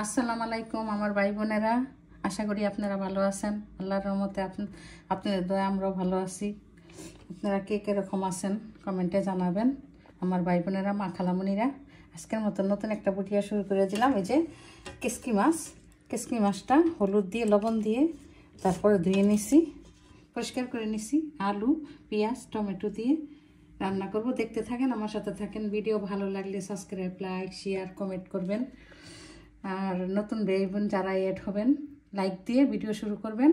আসসালামু আলাইকুম আমার ভাই বোনেরা, আশা করি আপনারা ভালো আছেন। আল্লাহর রহমতে আপনাদের দয়া আমরাও ভালো আছি। আপনারা কে কীরকম আছেন কমেন্টে জানাবেন। আমার ভাই বোনেরা, মা খালামণিরা, আজকের মতো নতুন একটা ভিডিও শুরু করে দিলাম। এই যে কেসকি মাছটা হলুদ দিয়ে লবণ দিয়ে তারপরে ধুয়ে নিছি, পরিষ্কার করে নিছি। আলু, পেঁয়াজ, টমেটো দিয়ে রান্না করব। দেখতে থাকেন, আমার সাথে থাকেন। ভিডিও ভালো লাগলে সাবস্ক্রাইব, লাইক, শেয়ার, কমেন্ট করবেন। আর নতুন ভাই বোন যারা এড হবেন লাইক দিয়ে ভিডিও শুরু করবেন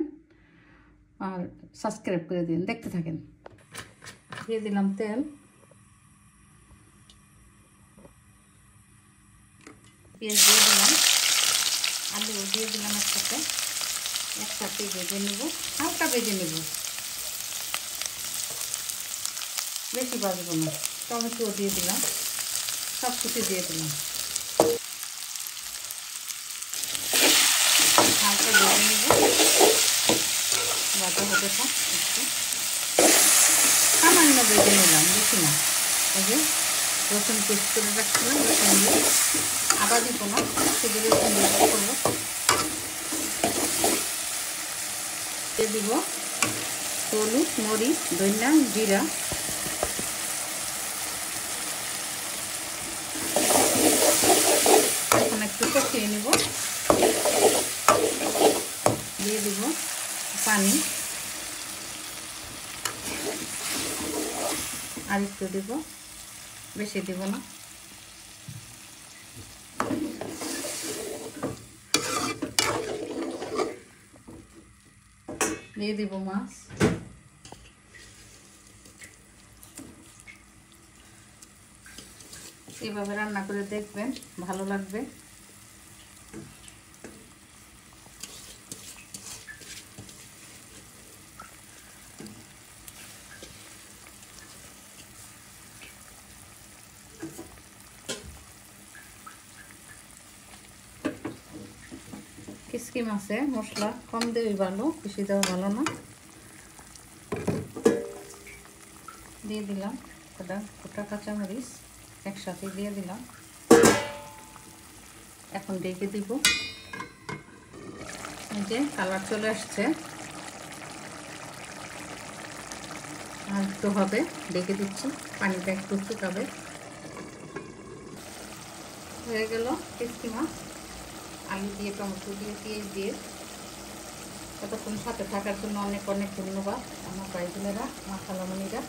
আর সাবস্ক্রাইব করে দিন। দেখতে থাকেন। দিয়ে দিলাম তেল, পেঁয়াজ দিয়ে দিলাম, আলু দিয়ে দিলাম একসাথে ভেজে নেব, হালকা ভেজে নেব, বেশি ভাজবো না। টমেটো দিয়ে দিলাম, সব কিছু দিয়ে দিলাম, হালকা ভেজে নেব। ভাজা হবে সব একটু সামান্য ভেজে নিলাম, বেশি না। এই যে রসুন পেস্ট করে রাখছিলাম, রসুন দিয়ে আদা দিব না, শুধু রসুন দিয়ে করবো। দিয়ে দিব হলুদ, মরিচ, ধনিয়া, জিরা, এখন একটু কষিয়ে নিব। দিয়ে দিব পানি, আর একটু দিব, বেশি দিব না। দিয়ে দিব মাছ, এভাবে রান্না করে দেখবেন, ভালো লাগবে। কিসকি মাছে মশলা কম দেওয়াই ভালো, বেশি দেওয়া ভালো না। দিয়ে দিলাম গোটা কাঁচামরিচ একসাথে দিয়ে দিলাম। এখন ডেকে দিব। এই যে কালার চলে আসছে, আর একটু হবে, ডেকে দিচ্ছি। পানিটা একটু শুকাবে। হয়ে গেল কিসকি মাছ। আলু দিয়ে, টমেটো দিয়ে, পেঁয়াজ দিয়ে ততক্ষণ সাথে থাকার জন্য অনেক অনেক ধন্যবাদ আমার ভাই বোনেরা, মা খালামণিরা।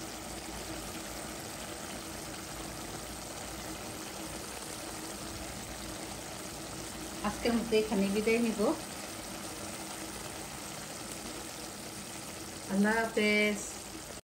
আজকের মতো এখানে বিদায় নিব। আল্লাহ হাফেজ।